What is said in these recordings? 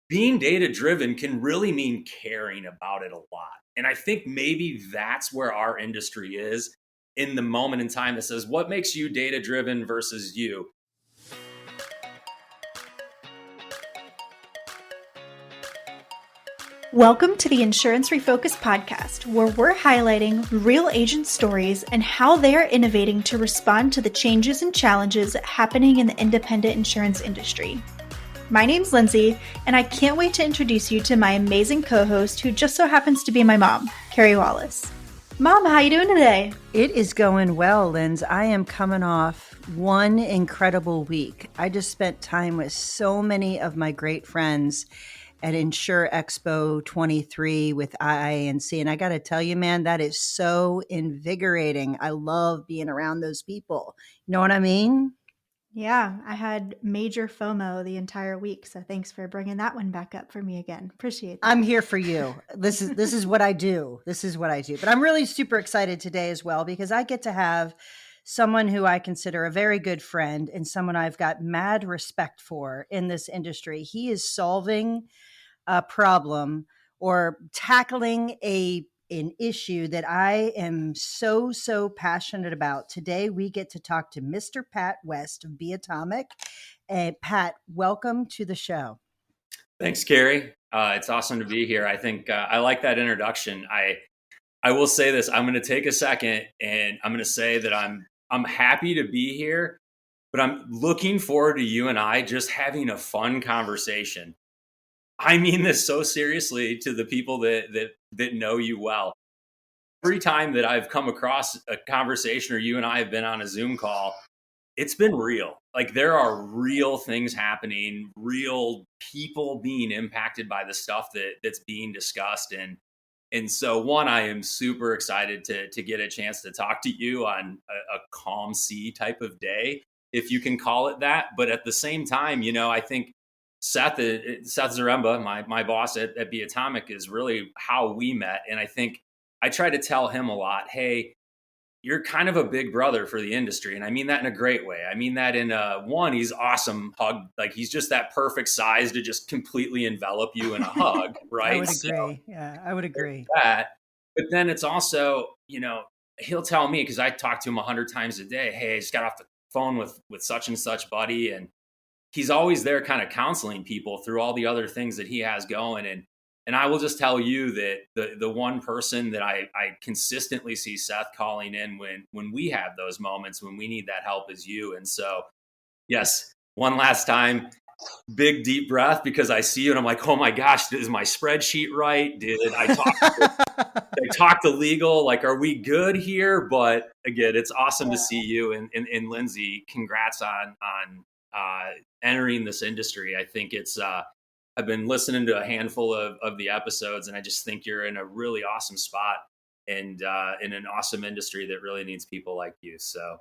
being data driven can really mean caring about it a lot. And I think maybe that's where our industry is in the moment in time that says, what makes you data driven versus you? Welcome to the Insurance Refocused podcast, where we're highlighting real agent stories and how they are innovating to respond to the changes and challenges happening in the independent insurance industry. My name's Lindsay, and I can't wait to introduce you to my amazing co-host, who just so happens to be my mom, Carey Wallace. Mom, how you doing today? It is going well, Linz. I am coming off one incredible week. I just spent time with so many of my great friends at Insure Expo 23 with IINC. And I got to tell you, man, that is so invigorating. I love being around those people. You know what I mean? Yeah, I had major FOMO the entire week, so thanks for bringing that one back up for me again. Appreciate that. I'm here for you. This is what I do. This is what I do. But I'm really super excited today as well because I get to have someone who I consider a very good friend and someone I've got mad respect for in this industry. He is solving a problem or tackling an issue that I am so passionate about. Today, we get to talk to Mr. Pat West of Be Atomic. Pat, welcome to the show. Thanks, Carey. It's awesome to be here. I think I like that introduction. I will say this. I'm going to take a second and I'm going to say that I'm happy to be here, but I'm looking forward to you and I just having a fun conversation. I mean this so seriously to the people that know you well. Every time that I've come across a conversation or you and I have been on a Zoom call, it's been real. Like there are real things happening, real people being impacted by the stuff that's being discussed. And so one, I am super excited to get a chance to talk to you on a calm sea type of day, if you can call it that. But at the same time, I think Seth Zaremba, my boss at Be Atomic, is really how we met. And I think I try to tell him a lot, hey, you're kind of a big brother for the industry. And I mean that in a great way. I mean that in one, he's awesome hug. Like he's just that perfect size to just completely envelop you in a hug, right? I would agree. I would agree. That. But then it's also, he'll tell me, because I talk to him 100 times a day, hey, I just got off the phone with such and such buddy. And he's always there kind of counseling people through all the other things that he has going. And I will just tell you that the one person that I consistently see Seth calling in when we have those moments, when we need that help, is you. And so, yes, one last time, big deep breath, because I see you and I'm like, oh my gosh, is my spreadsheet right? Did I talk to legal? Like, are we good here? But again, it's awesome to see you and Lindsay. Congrats on entering this industry. I think it's I've been listening to a handful of the episodes, and I just think you're in a really awesome spot and in an awesome industry that really needs people like you. So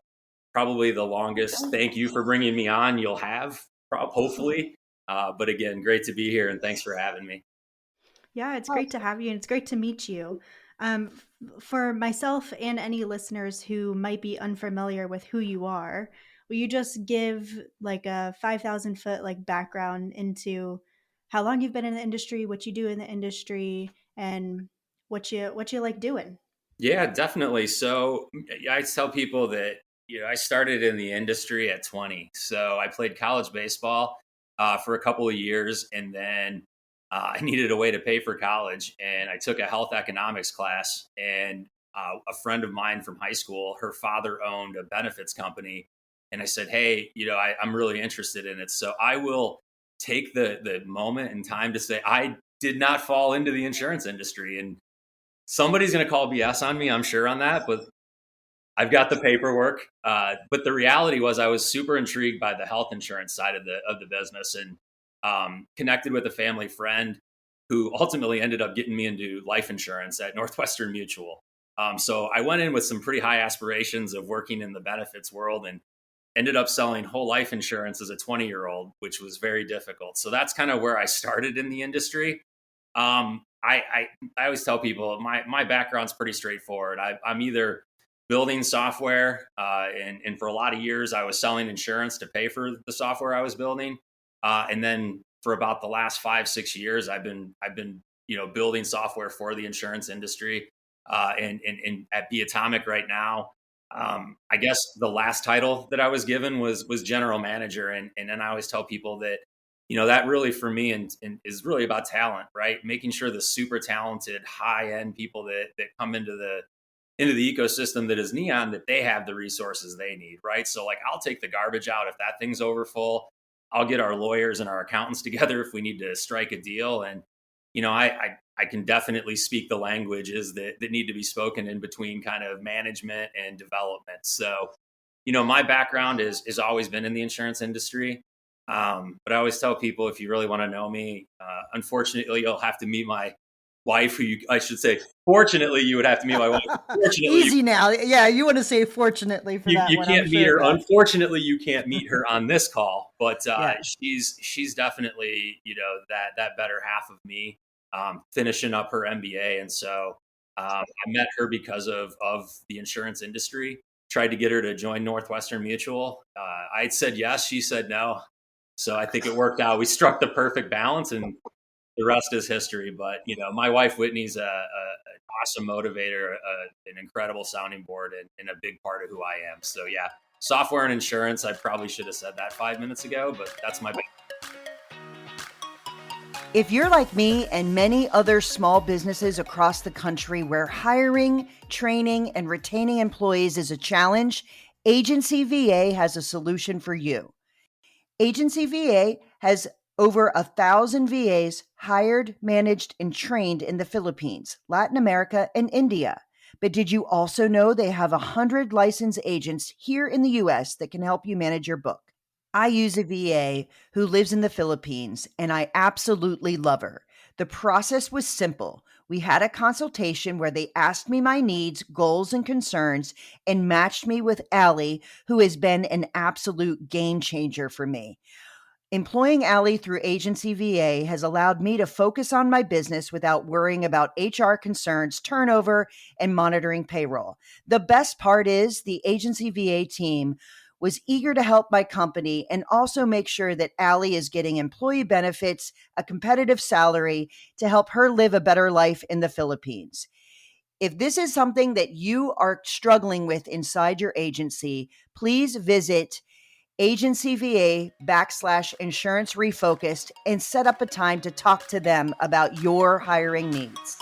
probably the longest thank you for bringing me on you'll have, hopefully. But again, great to be here, and thanks for having me. Yeah, it's great to have you, and it's great to meet you. For myself and any listeners who might be unfamiliar with who you are, will you just give like a 5,000-foot like background into how long you've been in the industry, what you do in the industry, and what you like doing? Yeah, definitely. So I tell people that I started in the industry at 20. So I played college baseball for a couple of years, and then I needed a way to pay for college, and I took a health economics class. And a friend of mine from high school, her father owned a benefits company, and I said, hey, I'm really interested in it. So I will take the moment in time to say I did not fall into the insurance industry. And somebody's going to call BS on me, I'm sure, on that, but I've got the paperwork. But the reality was I was super intrigued by the health insurance side of the business, and connected with a family friend who ultimately ended up getting me into life insurance at Northwestern Mutual. So I went in with some pretty high aspirations of working in the benefits world, and ended up selling whole life insurance as a 20-year-old, which was very difficult. So that's kind of where I started in the industry. I always tell people my background's pretty straightforward. I'm either building software, and for a lot of years I was selling insurance to pay for the software I was building, and then for about the last 5-6 years, I've been building software for the insurance industry, and at Be Atomic right now. I guess the last title that I was given was general manager, and then I always tell people that that really for me and is really about talent, right? Making sure the super talented, high end people that come into the ecosystem that is Neon, that they have the resources they need, right? So like, I'll take the garbage out if that thing's over full. I'll get our lawyers and our accountants together if we need to strike a deal. And I can definitely speak the languages that need to be spoken in between kind of management and development. So my background is always been in the insurance industry. But I always tell people, if you really want to know me, unfortunately, you'll have to meet my wife, fortunately, you would have to meet my wife. Easy now. Yeah, you want to say fortunately for that you one. can't meet her. Unfortunately, you can't meet her on this call, but Yeah. she's definitely, that better half of me, finishing up her MBA. And so I met her because of the insurance industry. Tried to get her to join Northwestern Mutual. I said yes, she said no. So I think it worked out. We struck the perfect balance, and the rest is history. But my wife Whitney's an awesome motivator, an incredible sounding board, and a big part of who I am. So yeah, software and insurance. I probably should have said that 5 minutes ago, but that's my. If you're like me and many other small businesses across the country where hiring, training, and retaining employees is a challenge, Agency VA has a solution for you. Agency VA has over 1,000 VAs hired, managed, and trained in the Philippines, Latin America, and India. But did you also know they have 100 licensed agents here in the US that can help you manage your book? I use a VA who lives in the Philippines, and I absolutely love her. The process was simple. We had a consultation where they asked me my needs, goals, and concerns, and matched me with Allie, who has been an absolute game changer for me. Employing Allie through Agency VA has allowed me to focus on my business without worrying about HR concerns, turnover, and monitoring payroll. The best part is the Agency VA team was eager to help my company and also make sure that Allie is getting employee benefits, a competitive salary to help her live a better life in the Philippines. If this is something that you are struggling with inside your agency, please visit agencyva.com/insurance refocused and set up a time to talk to them about your hiring needs.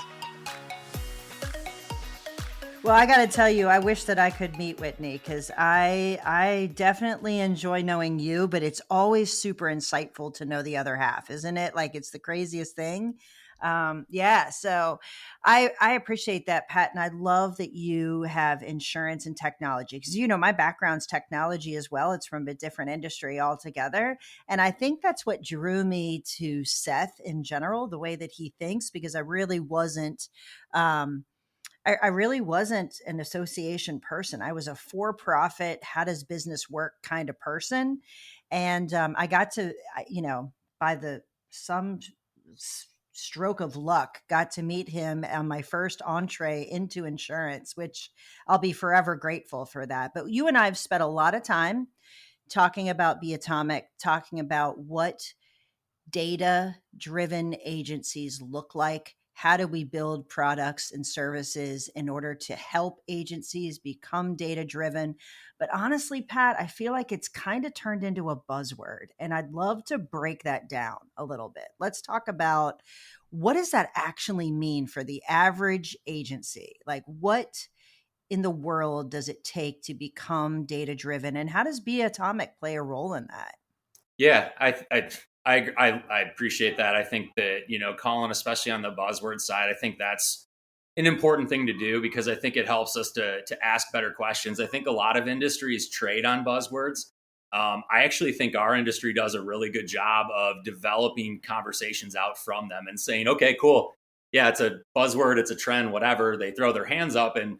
Well, I got to tell you, I wish that I could meet Whitney because I definitely enjoy knowing you, but it's always super insightful to know the other half, isn't it? Like, it's the craziest thing. Yeah, so I appreciate that, Pat, and I love that you have insurance and technology because my background's technology as well. It's from a different industry altogether, and I think that's what drew me to Seth in general, the way that he thinks, because I really wasn't. I really wasn't an association person. I was a for-profit, how does business work kind of person. And I got to, by some stroke of luck, got to meet him on my first entree into insurance, which I'll be forever grateful for that. But you and I have spent a lot of time talking about Be Atomic, talking about what data-driven agencies look like. How do we build products and services in order to help agencies become data-driven? But honestly, Pat, I feel like it's kind of turned into a buzzword, and I'd love to break that down a little bit. Let's talk about what does that actually mean for the average agency? Like, what in the world does it take to become data-driven, and how does Be Atomic play a role in that? Yeah, I appreciate that. I think that, Colin, especially on the buzzword side, I think that's an important thing to do because I think it helps us to ask better questions. I think a lot of industries trade on buzzwords. I actually think our industry does a really good job of developing conversations out from them and saying, okay, cool. Yeah, it's a buzzword, it's a trend, whatever. They throw their hands up and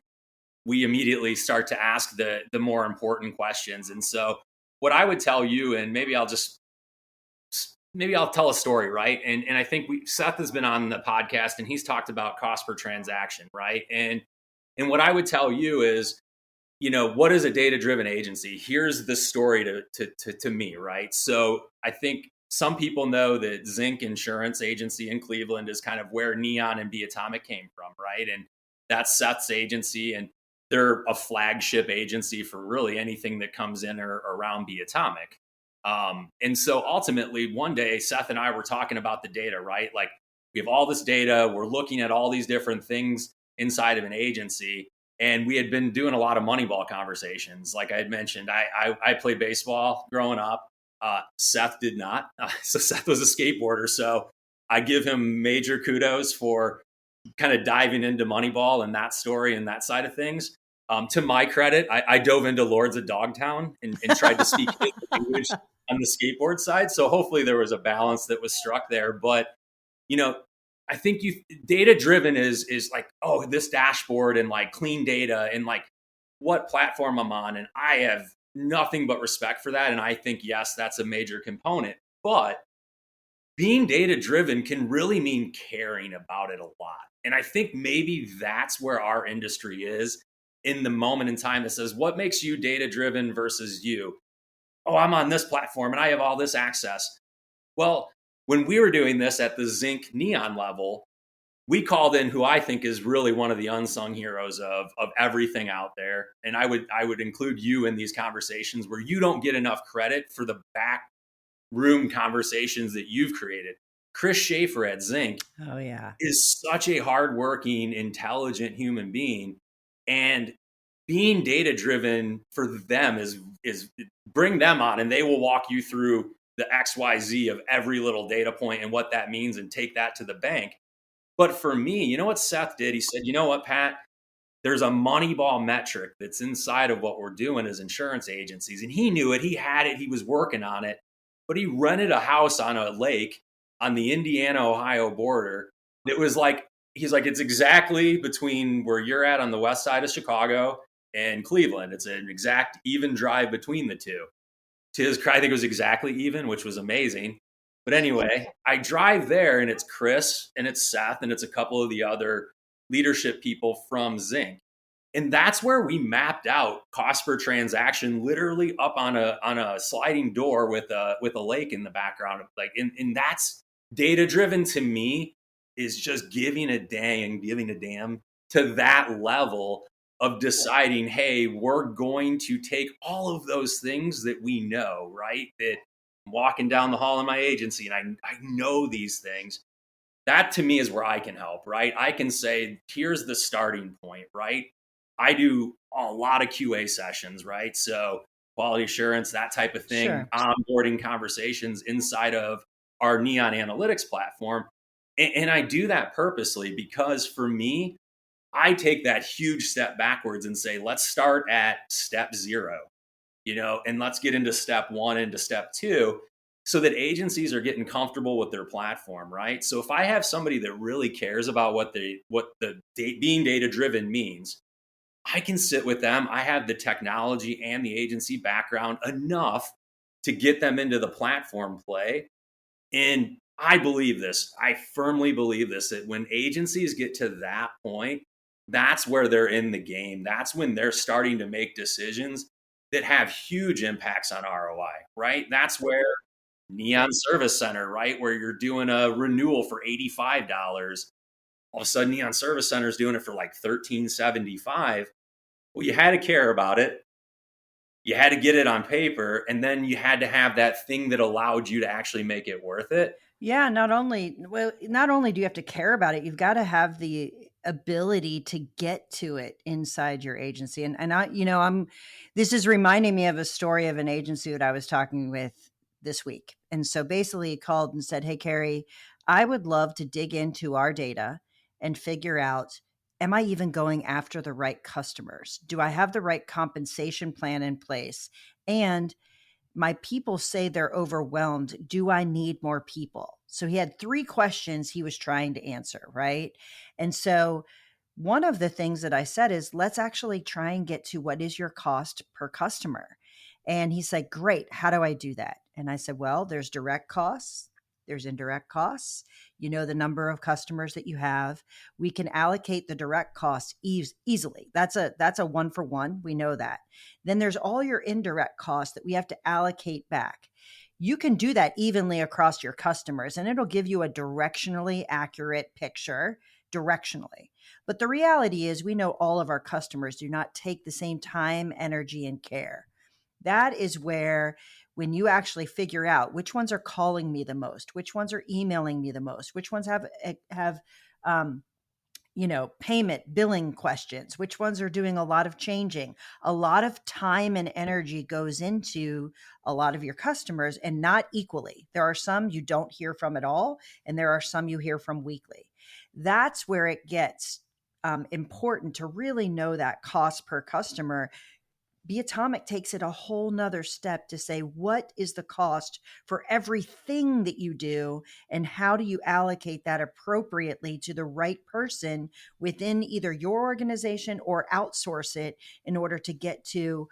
we immediately start to ask the more important questions. And so what I would tell you, and maybe I'll tell a story, right? And I think Seth has been on the podcast and he's talked about cost per transaction, right? And what I would tell you is, what is a data-driven agency? Here's the story to me, right? So I think some people know that Zinc Insurance Agency in Cleveland is kind of where Neon and Be Atomic came from, right? And that's Seth's agency, and they're a flagship agency for really anything that comes in or around Be Atomic. And so ultimately, one day, Seth and I were talking about the data, right? Like, we have all this data, we're looking at all these different things inside of an agency. And we had been doing a lot of Moneyball conversations. Like I had mentioned, I played baseball growing up. Seth did not. So Seth was a skateboarder. So I give him major kudos for kind of diving into Moneyball and that story and that side of things. To my credit, I dove into Lords of Dogtown and tried to speak his language on the skateboard side. So hopefully there was a balance that was struck there. But, you know, I think data driven is like, oh, this dashboard and like clean data and like what platform I'm on. And I have nothing but respect for that. And I think, yes, that's a major component. But being data driven can really mean caring about it a lot. And I think maybe that's where our industry is in the moment in time that says, what makes you data driven versus you? Oh, I'm on this platform and I have all this access. Well, when we were doing this at the Zinc Neon level, we called in who I think is really one of the unsung heroes of everything out there. And I would include you in these conversations where you don't get enough credit for the back room conversations that you've created. Chris Schaefer at Zinc is such a hardworking, intelligent human being. And being data driven for them is bring them on and they will walk you through the XYZ of every little data point and what that means and take that to the bank. But for me, you know what Seth did? He said, you know what, Pat, there's a Moneyball metric that's inside of what we're doing as insurance agencies. And he knew it. He had it. He was working on it. But he rented a house on a lake on the Indiana-Ohio border. It was like, he's like, it's exactly between where you're at on the west side of Chicago and Cleveland. It's an exact even drive between the two. To his credit, I think it was exactly even, which was amazing. But anyway, I drive there and it's Chris and it's Seth and it's a couple of the other leadership people from Zinc. And that's where we mapped out cost per transaction, literally up on a sliding door with a lake in the background. Like, and that's data driven to me is just giving a damn to that level of deciding, hey, we're going to take all of those things that we know, right? That I'm walking down the hall in my agency and I know these things. That to me is where I can help, right? I can say, here's the starting point, right? I do a lot of QA sessions, right? So quality assurance, that type of thing, Sure. Onboarding conversations inside of our Neon Analytics platform. And I do that purposely because for me, I take that huge step backwards and say, let's start at step 0, and let's get into step 1 into step 2 so that agencies are getting comfortable with their platform, right? So if I have somebody that really cares about what being data driven means, I can sit with them. I have the technology and the agency background enough to get them into the platform play. And I believe this. I firmly believe this, that when agencies get to that point, that's where they're in the game. That's when they're starting to make decisions that have huge impacts on ROI, right? That's where Neon Service Center, right? Where you're doing a renewal for $85. All of a sudden, Neon Service Center is doing it for like $13.75. Well, you had to care about it. You had to get it on paper. And then you had to have that thing that allowed you to actually make it worth it. Yeah, not only do you have to care about it, you've got to have the ability to get to it inside your agency. And this is reminding me of a story of an agency that I was talking with this week. And so basically he called and said, hey, Carey, I would love to dig into our data and figure out, am I even going after the right customers? Do I have the right compensation plan in place? And my people say they're overwhelmed. Do I need more people? So he had 3 questions he was trying to answer, right? And so one of the things that I said is, let's actually try and get to what is your cost per customer. And he said, great. How do I do that? And I said, well, there's direct costs. There's indirect costs. You know the number of customers that you have. We can allocate the direct costs easily. That's a 1-for-1. We know that. Then there's all your indirect costs that we have to allocate back. you can do that evenly across your customers, and it'll give you a directionally accurate picture directionally. But the reality is, we know all of our customers do not take the same time, energy, and care. That is where, when you actually figure out which ones are calling me the most, which ones are emailing me the most, which ones have payment billing questions, which ones are doing a lot of changing, a lot of time and energy goes into a lot of your customers, and not equally. There are some you don't hear from at all, and there are some you hear from weekly. That's where it gets important to really know that cost per customer. Be Atomic takes it a whole nother step to say, what is the cost for everything that you do, and how do you allocate that appropriately to the right person within either your organization, or outsource it in order to get to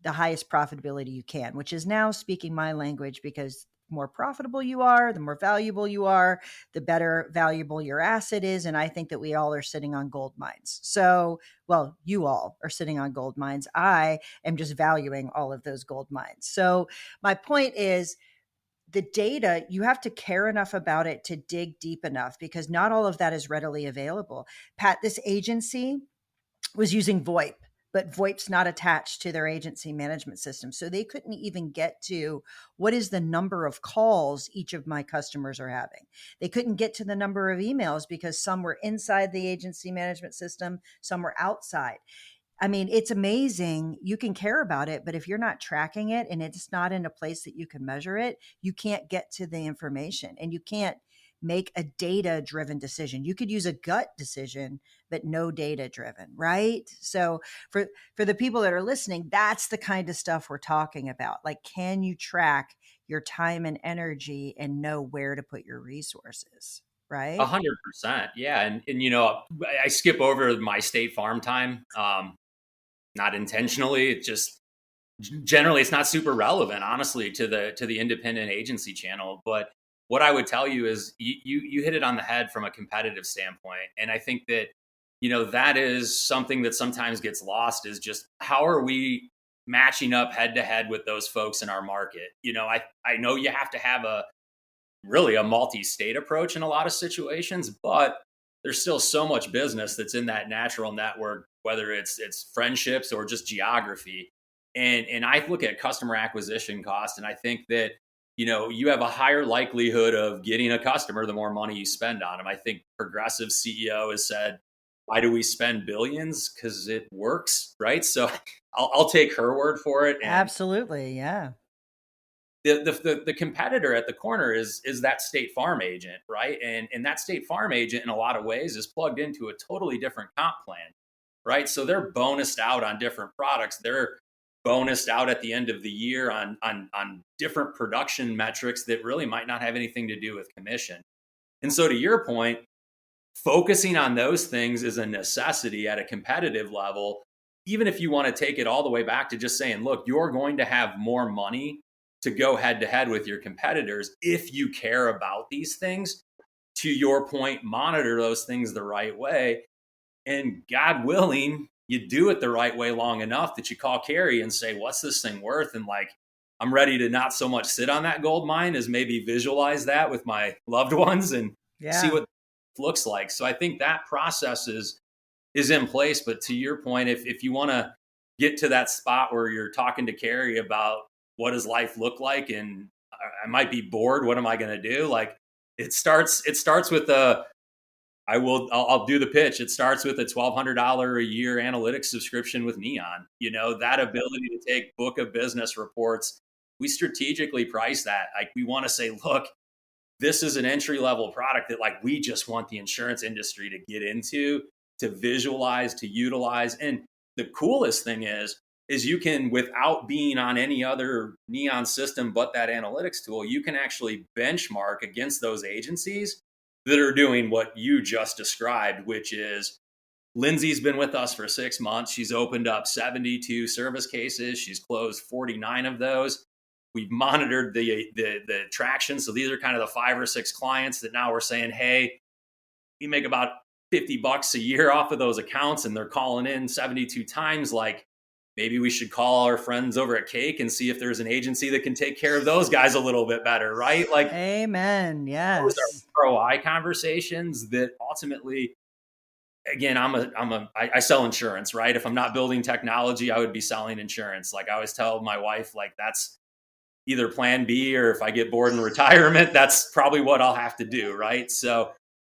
the highest profitability you can, which is now speaking my language, because the more profitable you are, the more valuable you are, the better valuable your asset is. And I think that we all are sitting on gold mines. So, well, you all are sitting on gold mines. I am just valuing all of those gold mines. So my point is, the data, you have to care enough about it to dig deep enough, because not all of that is readily available. Pat, this agency was using VoIP, but VoIP's not attached to their agency management system. So they couldn't even get to what is the number of calls each of my customers are having. They couldn't get to the number of emails, because some were inside the agency management system, some were outside. I mean, it's amazing. You can care about it, but if you're not tracking it and it's not in a place that you can measure it, you can't get to the information, and you can't make a data-driven decision. You could use a gut decision, but no data-driven, right? So for the people that are listening, that's the kind of stuff we're talking about. Like, can you track your time and energy and know where to put your resources, right? 100%. Yeah. And, I skip over my State Farm time. Not intentionally. It just, generally, it's not super relevant, honestly, to the independent agency channel. But what I would tell you is, you hit it on the head from a competitive standpoint. And I think that, that is something that sometimes gets lost, is just, how are we matching up head to head with those folks in our market? I know you have to have a multi-state approach in a lot of situations, but there's still so much business that's in that natural network, whether it's friendships or just geography. And I look at customer acquisition cost, and I think that, you have a higher likelihood of getting a customer the more money you spend on them. I think Progressive CEO has said, why do we spend billions? Because it works, right? So I'll take her word for it. And Absolutely. Yeah. the competitor at the corner is that State Farm agent, right? And that State Farm agent, in a lot of ways, is plugged into a totally different comp plan, right? So they're bonused out on different products. They're bonused out at the end of the year on different production metrics that really might not have anything to do with commission. And so, to your point, focusing on those things is a necessity at a competitive level, even if you want to take it all the way back to just saying, look, you're going to have more money to go head to head with your competitors if you care about these things. To your point, monitor those things the right way. And God willing, you do it the right way long enough that you call Carey and say, what's this thing worth? And like, I'm ready to not so much sit on that gold mine as maybe visualize that with my loved ones and see what it looks like. So I think that process is in place. But to your point, if you want to get to that spot where you're talking to Carey about what does life look like, and I might be bored, what am I going to do? Like, it starts with I'll do the pitch. It starts with a $1,200 a year analytics subscription with Neon. That ability to take book of business reports, we strategically price that. Like, we want to say, look, this is an entry level product that, like, we just want the insurance industry to get into, to visualize, to utilize. And the coolest thing is you can, without being on any other Neon system but that analytics tool, you can actually benchmark against those agencies that are doing what you just described, which is, Lindsay's been with us for 6 months. She's opened up 72 service cases. She's closed 49 of those. We've monitored the traction. So these are kind of the 5 or 6 clients that now we're saying, hey, we make about $50 a year off of those accounts, and they're calling in 72 times. Like, maybe we should call our friends over at Cake and see if there's an agency that can take care of those guys a little bit better, right? Like, amen. those Yes. are ROI conversations that ultimately, again, I sell insurance, right? If I'm not building technology, I would be selling insurance. Like, I always tell my wife, like, that's either plan B, or if I get bored in retirement, that's probably what I'll have to do, right? So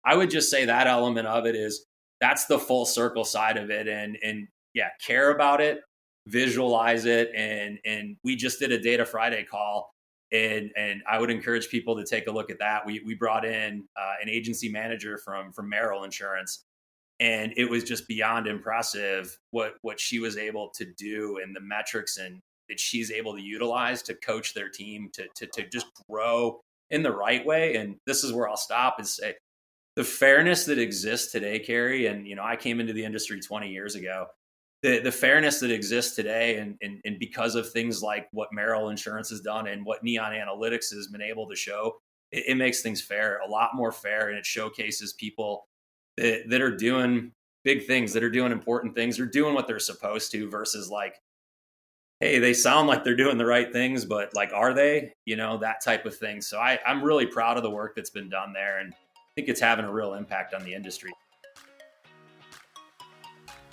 I would just say that element of it is, that's the full circle side of it. And yeah, care about it, visualize it. And we just did a Data Friday call, and I would encourage people to take a look at that. We brought in an agency manager from Merrill Insurance, and it was just beyond impressive what she was able to do, and the metrics and that she's able to utilize to coach their team to just grow in the right way. And this is where I'll stop and say, the fairness that exists today, Carey, and I came into the industry 20 years ago. The fairness that exists today, and because of things like what Merrill Insurance has done and what Neon Analytics has been able to show, it makes things fair, a lot more fair, and it showcases people that are doing big things, that are doing important things, they're doing what they're supposed to, versus like, hey, they sound like they're doing the right things, but like, are they? That type of thing. So I'm really proud of the work that's been done there, and I think it's having a real impact on the industry.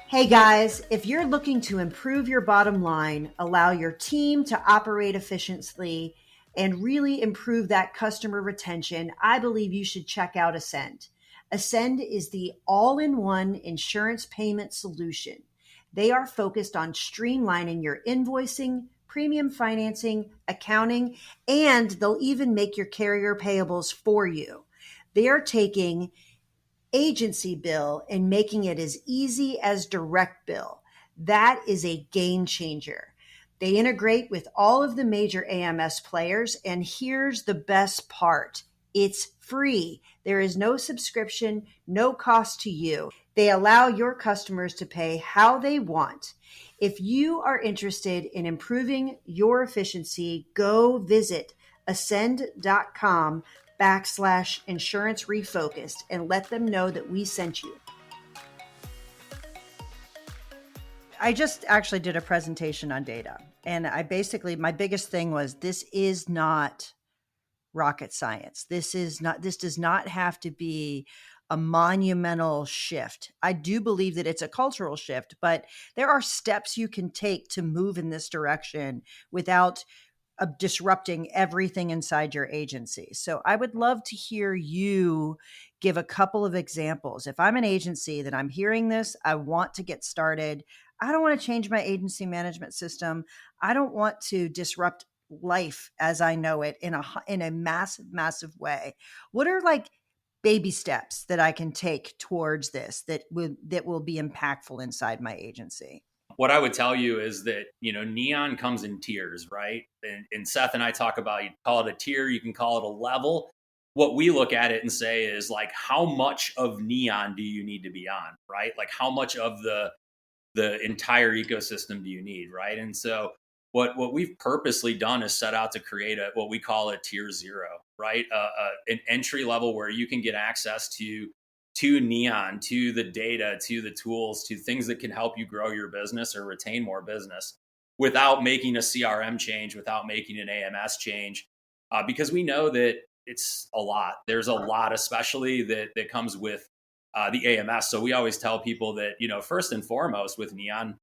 Hey guys, if you're looking to improve your bottom line, allow your team to operate efficiently, and really improve that customer retention, I believe you should check out Ascend. Ascend is the all-in-one insurance payment solution. They are focused on streamlining your invoicing, premium financing, accounting, and they'll even make your carrier payables for you. They are taking agency bill and making it as easy as direct bill. That is a game changer. They integrate with all of the major AMS players, and here's the best part. It's free. There is no subscription, no cost to you. They allow your customers to pay how they want. If you are interested in improving your efficiency, go visit ascend.com/insurance refocused and let them know that we sent you. I just actually did a presentation on data, and my biggest thing was, this is not rocket science. This does not have to be a monumental shift. I do believe that it's a cultural shift, but there are steps you can take to move in this direction without disrupting everything inside your agency. So I would love to hear you give a couple of examples. If I'm an agency that I'm hearing this, I want to get started. I don't want to change my agency management system. I don't want to disrupt life as I know it in a massive way. What are like baby steps that I can take towards this that will be impactful inside my agency? What I would tell you is that, Neon comes in tiers, right? And Seth and I talk about, you call it a tier, you can call it a level. What we look at it and say is like, how much of Neon do you need to be on, right? Like, how much of the entire ecosystem do you need, right? And so what we've purposely done is set out to create what we call a tier 0, right? An entry level where you can get access to Neon, to the data, to the tools, to things that can help you grow your business or retain more business without making a CRM change, without making an AMS change, because we know that it's a lot. There's a lot, especially that comes with the AMS. So we always tell people that, first and foremost with Neon,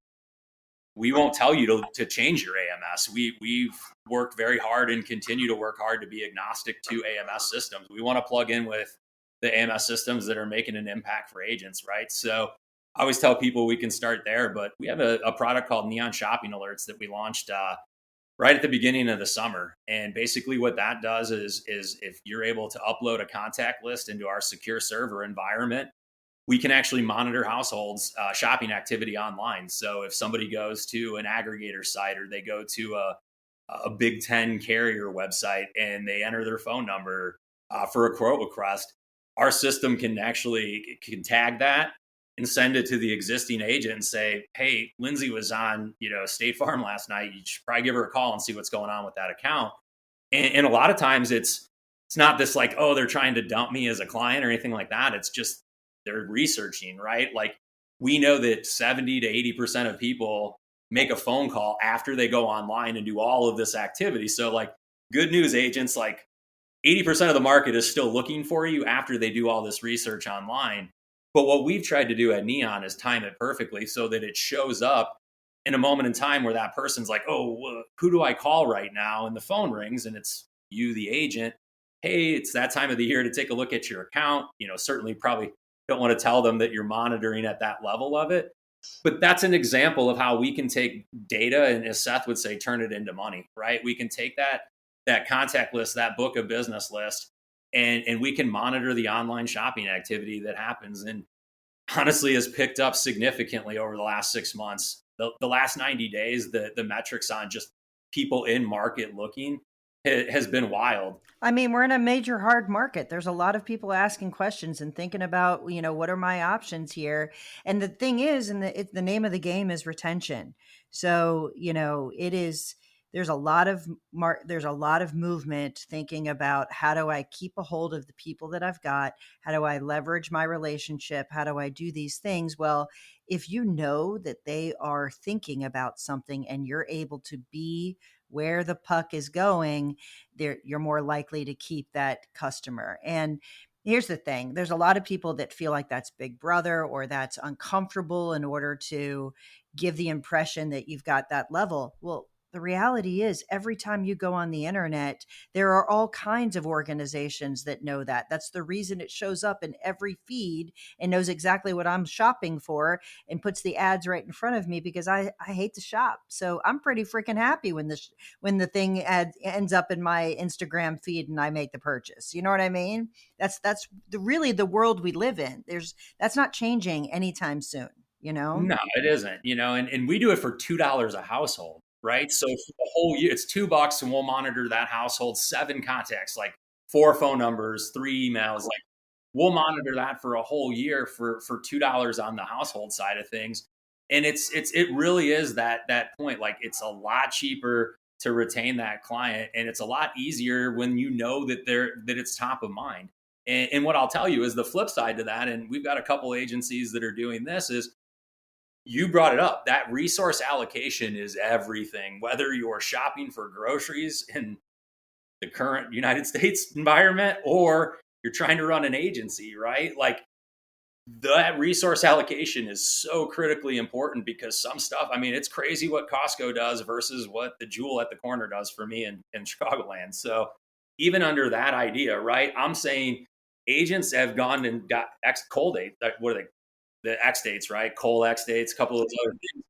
we won't tell you to change your AMS. We've worked very hard and continue to work hard to be agnostic to AMS systems. We want to plug in with the AMS systems that are making an impact for agents, right? So I always tell people we can start there, but we have a product called Neon Shopping Alerts that we launched right at the beginning of the summer. And basically what that does is if you're able to upload a contact list into our secure server environment, we can actually monitor households' shopping activity online. So if somebody goes to an aggregator site, or they go to a Big 10 carrier website and they enter their phone number for a quote request, our system can tag that and send it to the existing agent and say, hey, Lindsay was on State Farm last night. You should probably give her a call and see what's going on with that account. And a lot of times it's not this like, oh, they're trying to dump me as a client or anything like that. It's just they're researching, right? Like, we know that 70 to 80% of people make a phone call after they go online and do all of this activity. So like good news agents, like 80% of the market is still looking for you after they do all this research online. But what we've tried to do at Neon is time it perfectly so that it shows up in a moment in time where that person's like, oh, who do I call right now? And the phone rings and it's you, the agent. Hey, it's that time of the year to take a look at your account. Certainly probably don't want to tell them that you're monitoring at that level of it. But that's an example of how we can take data and, as Seth would say, turn it into money, right? We can take that contact list, that book of business list, and we can monitor the online shopping activity that happens. And honestly has picked up significantly over the last 6 months. The last 90 days, the metrics on just people in market looking has been wild. I mean, we're in a major hard market. There's a lot of people asking questions and thinking about, what are my options here? And the thing is, the name of the game is retention. So, there's a lot of movement thinking about how do I keep a hold of the people that I've got? How do I leverage my relationship? How do I do these things? Well, if you know that they are thinking about something and you're able to be where the puck is going, you're more likely to keep that customer. And here's the thing. There's a lot of people that feel like that's Big Brother or that's uncomfortable in order to give the impression that you've got that level. Well, the reality is every time you go on the internet, there are all kinds of organizations that know that. That's the reason it shows up in every feed and knows exactly what I'm shopping for and puts the ads right in front of me because I hate to shop. So I'm pretty freaking happy when the thing ends up in my Instagram feed and I make the purchase. You know what I mean? That's really the world we live in. That's not changing anytime soon. No, it isn't, and we do it for $2 a household. Right. So for the whole year, it's $2 and we'll monitor that household, 7 contacts, like 4 phone numbers, 3 emails. Like we'll monitor that for a whole year for $2 on the household side of things. And it really is that point. Like it's a lot cheaper to retain that client. And it's a lot easier when you know that it's top of mind. And what I'll tell you is the flip side to that. And we've got a couple agencies that are doing this is, you brought it up. That resource allocation is everything, whether you're shopping for groceries in the current United States environment or you're trying to run an agency, right? Like that resource allocation is so critically important because some stuff, I mean, it's crazy what Costco does versus what the Jewel at the corner does for me in Chicagoland. So even under that idea, right? I'm saying agents have gone and got cold date. What are they? The X dates, right? Coal X dates, a couple of those other things.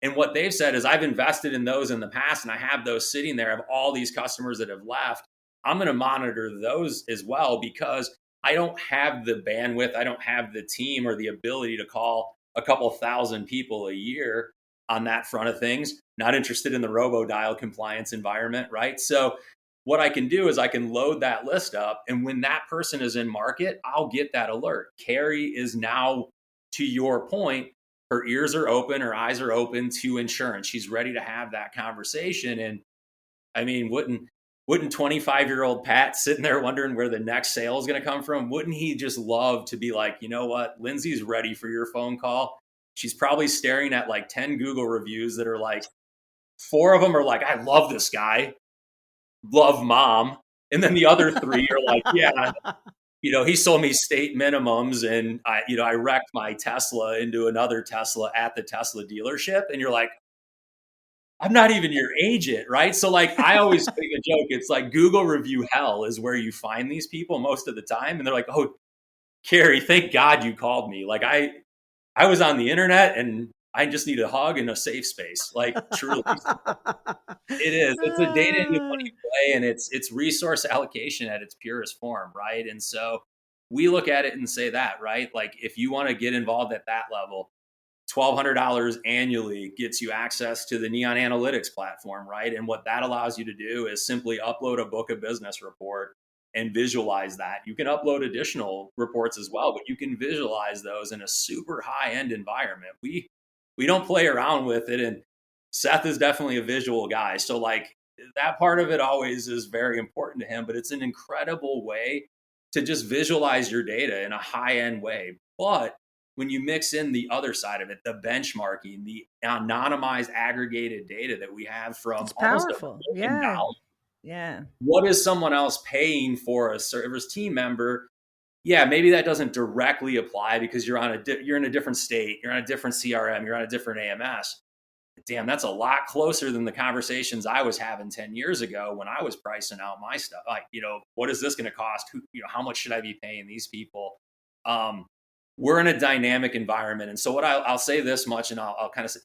And what they've said is I've invested in those in the past and I have those sitting there. I have all these customers that have left. I'm going to monitor those as well because I don't have the bandwidth. I don't have the team or the ability to call a couple thousand people a year on that front of things. Not interested in the robo-dial compliance environment, right? So what I can do is I can load that list up. And when that person is in market, I'll get that alert. Carey is now, to your point, her ears are open, her eyes are open to insurance. She's ready to have that conversation. And I mean, wouldn't 25-year-old Pat sitting there wondering where the next sale is going to come from? Wouldn't he just love to be like, you know what? Lindsay's ready for your phone call. She's probably staring at like 10 Google reviews that are like, 4 of them are like, I love this guy, love mom. And then the other 3 are like, yeah, he sold me state minimums and I wrecked my Tesla into another Tesla at the Tesla dealership. And you're like, I'm not even your agent, right? So like, I always make a joke. It's like Google review hell is where you find these people most of the time. And they're like, oh, Carey, thank God you called me. Like I was on the internet and I just need a hug and a safe space. Like truly. It is. It's a data and money play, and it's resource allocation at its purest form, right? And so we look at it and say that, right? Like if you want to get involved at that level, $1,200 annually gets you access to the Neon Analytics platform, right? And what that allows you to do is simply upload a book of business report and visualize that. You can upload additional reports as well, but you can visualize those in a super high-end environment. We don't play around with it, and Seth is definitely a visual guy. So like that part of it always is very important to him, but it's an incredible way to just visualize your data in a high-end way. But when you mix in the other side of it, the benchmarking, the anonymized aggregated data that we have from It's almost powerful. $1 billion, Yeah. Yeah. what is someone else paying for a service team member? Yeah, maybe that doesn't directly apply because you're in a different state, you're on a different CRM, you're on a different AMS. Damn, that's a lot closer than the conversations I was having 10 years ago when I was pricing out my stuff. Like, what is this going to cost? How much should I be paying these people? We're in a dynamic environment. And so what I'll say this much, and I'll kind of say,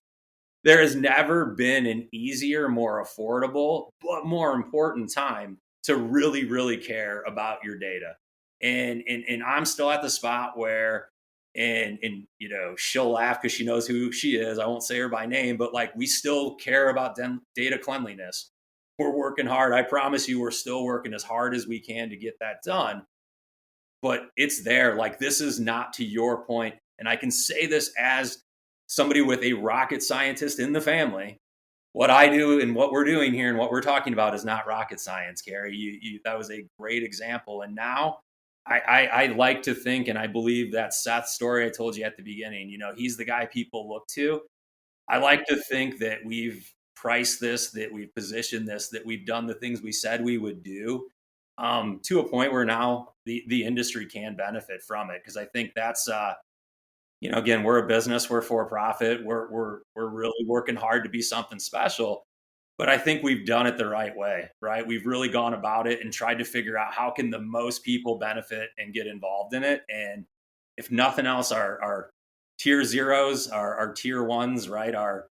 there has never been an easier, more affordable, but more important time to really, really care about your data. And I'm still at the spot where, and she'll laugh because she knows who she is. I won't say her by name, but like, we still care about data cleanliness. We're working hard. I promise you, we're still working as hard as we can to get that done. But it's there. Like, this is not, to your point, and I can say this as somebody with a rocket scientist in the family. What I do and what we're doing here and what we're talking about is not rocket science, Carey. That was a great example. And now I like to think, and I believe that Seth's story I told you at the beginning, he's the guy people look to. I like to think that we've priced this, that we've positioned this, that we've done the things we said we would do, to a point where now the industry can benefit from it. Because I think that's, again, we're a business, we're for profit, we're really working hard to be something special. But I think we've done it the right way, right? We've really gone about it and tried to figure out how can the most people benefit and get involved in it. And if nothing else, our tier zeros, our tier ones, right, are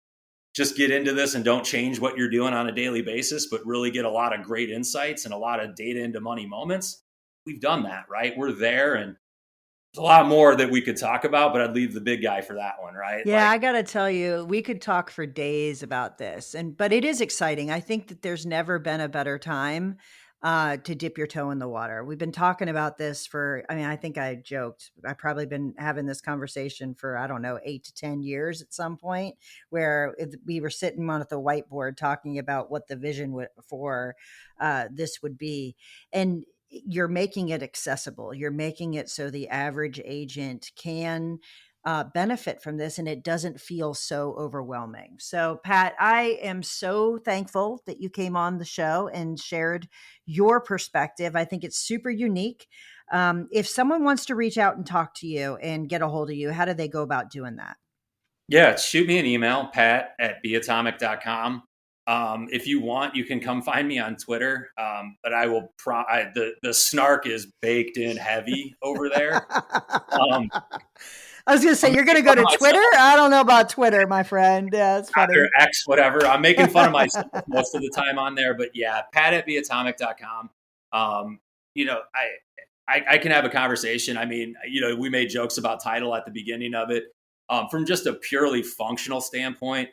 just get into this and don't change what you're doing on a daily basis, but really get a lot of great insights and a lot of data into money moments. We've done that, right? We're there, and there's a lot more that we could talk about, but I'd leave the big guy for that one, right? Yeah, I got to tell you, we could talk for days about this, but it is exciting. I think that there's never been a better time to dip your toe in the water. We've been talking about this I think I joked, I've probably been having this conversation for, I don't know, 8 to 10 years at some point, where we were sitting on at the whiteboard talking about what the vision for this would be. And you're making it accessible. You're making it so the average agent can benefit from this, and it doesn't feel so overwhelming. So, Pat, I am so thankful that you came on the show and shared your perspective. I think it's super unique. If someone wants to reach out and talk to you and get a hold of you, how do they go about doing that? Yeah, shoot me an email, pat@beatomic.com. If you want, you can come find me on Twitter. But I will, the snark is baked in heavy over there. I was going to say, you're going to go to Twitter? I don't know about Twitter, my friend. Yeah, it's funny. Or X, whatever. I'm making fun of myself most of the time on there. But yeah, pat@beatomic.com. I can have a conversation. I mean, we made jokes about title at the beginning of it. From just a purely functional standpoint,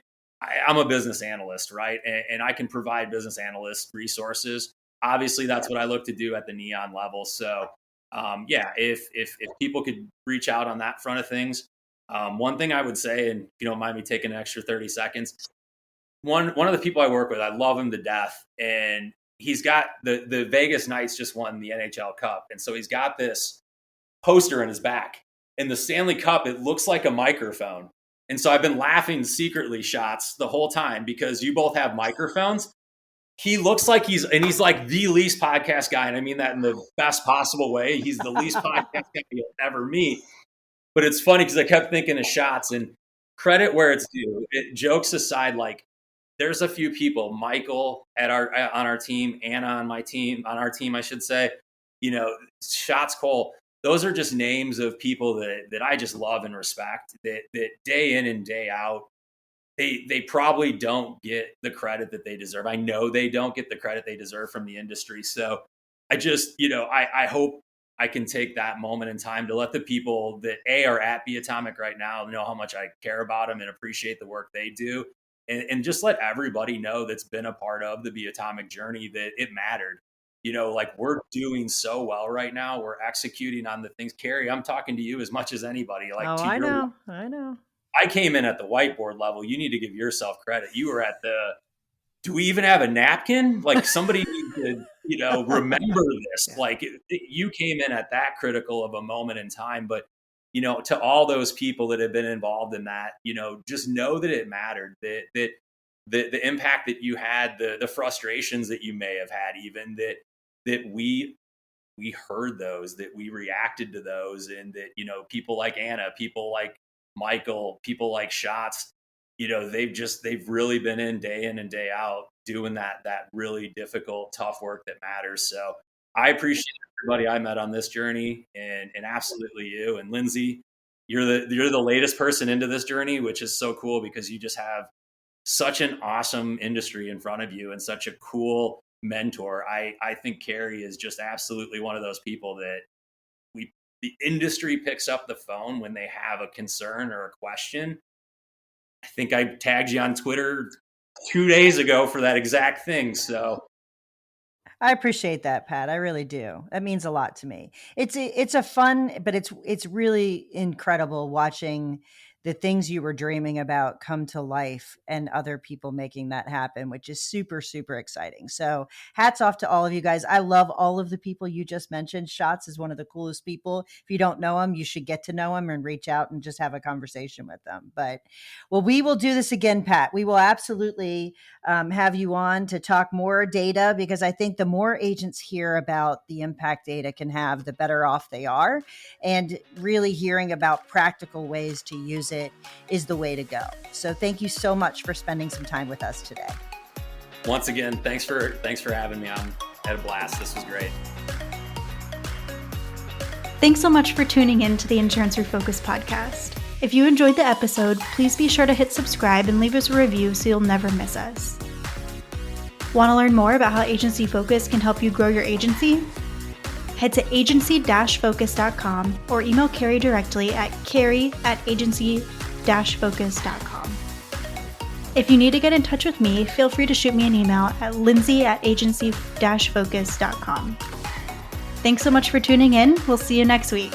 I'm a business analyst, right? And I can provide business analyst resources. Obviously, that's what I look to do at the Neon level. So, if people could reach out on that front of things, one thing I would say, and if you don't mind me taking an extra 30 seconds, one of the people I work with, I love him to death, and he's got the Vegas Knights just won the NHL Cup, and so he's got this poster in his back, and the Stanley Cup, it looks like a microphone. And so I've been laughing secretly, Shots, the whole time, because you both have microphones. He looks like he's like the least podcast guy. And I mean that in the best possible way. He's the least podcast guy you'll ever meet. But it's funny because I kept thinking of Shots, and credit where it's due. Jokes aside, like, there's a few people, Michael on our team, Anna on our team, I should say, Shots, Cole. Those are just names of people that I just love and respect, that day in and day out, they probably don't get the credit that they deserve. I know they don't get the credit they deserve from the industry. So I just, I hope I can take that moment in time to let the people that are at Beatomic right now know how much I care about them and appreciate the work they do. And just let everybody know that's been a part of the Beatomic journey that it mattered. We're doing so well right now. We're executing on the things. Carey, I'm talking to you as much as anybody. I know. I came in at the whiteboard level. You need to give yourself credit. You were at do we even have a napkin? Like, somebody need to, remember this. Yeah. Like, you came in at that critical of a moment in time. But to all those people that have been involved in that, just know that it mattered, that the impact that you had, the frustrations that you may have had, even that we heard those, that we reacted to those, and that, people like Anna, people like Michael, people like Schatz, they've really been in and day out doing that really difficult, tough work that matters. So I appreciate everybody I met on this journey, and absolutely you and Lindsay. You're the latest person into this journey, which is so cool because you just have such an awesome industry in front of you and such a cool mentor. I think Carey is just absolutely one of those people that the industry picks up the phone when they have a concern or a question. I think I tagged you on Twitter 2 days ago for that exact thing. So I appreciate that, Pat. I really do. That means a lot to me. It's a fun, but it's really incredible watching the things you were dreaming about come to life and other people making that happen, which is super, super exciting. So hats off to all of you guys. I love all of the people you just mentioned. Schatz is one of the coolest people. If you don't know him, you should get to know him and reach out and just have a conversation with them. But, well, we will do this again, Pat. We will absolutely have you on to talk more data, because I think the more agents hear about the impact data can have, the better off they are. And really hearing about practical ways to use it is the way to go. So thank you so much for spending some time with us today. Once again, thanks for having me on. I had a blast. This was great. Thanks so much for tuning in to the Insurance Refocused podcast. If you enjoyed the episode, please be sure to hit subscribe and leave us a review so you'll never miss us. Want to learn more about how Agency Focus can help you grow your agency? Head to agency-focus.com or email Carey directly at carey@agency-focus.com. If you need to get in touch with me, feel free to shoot me an email at lindsay@agency-focus.com. Thanks so much for tuning in. We'll see you next week.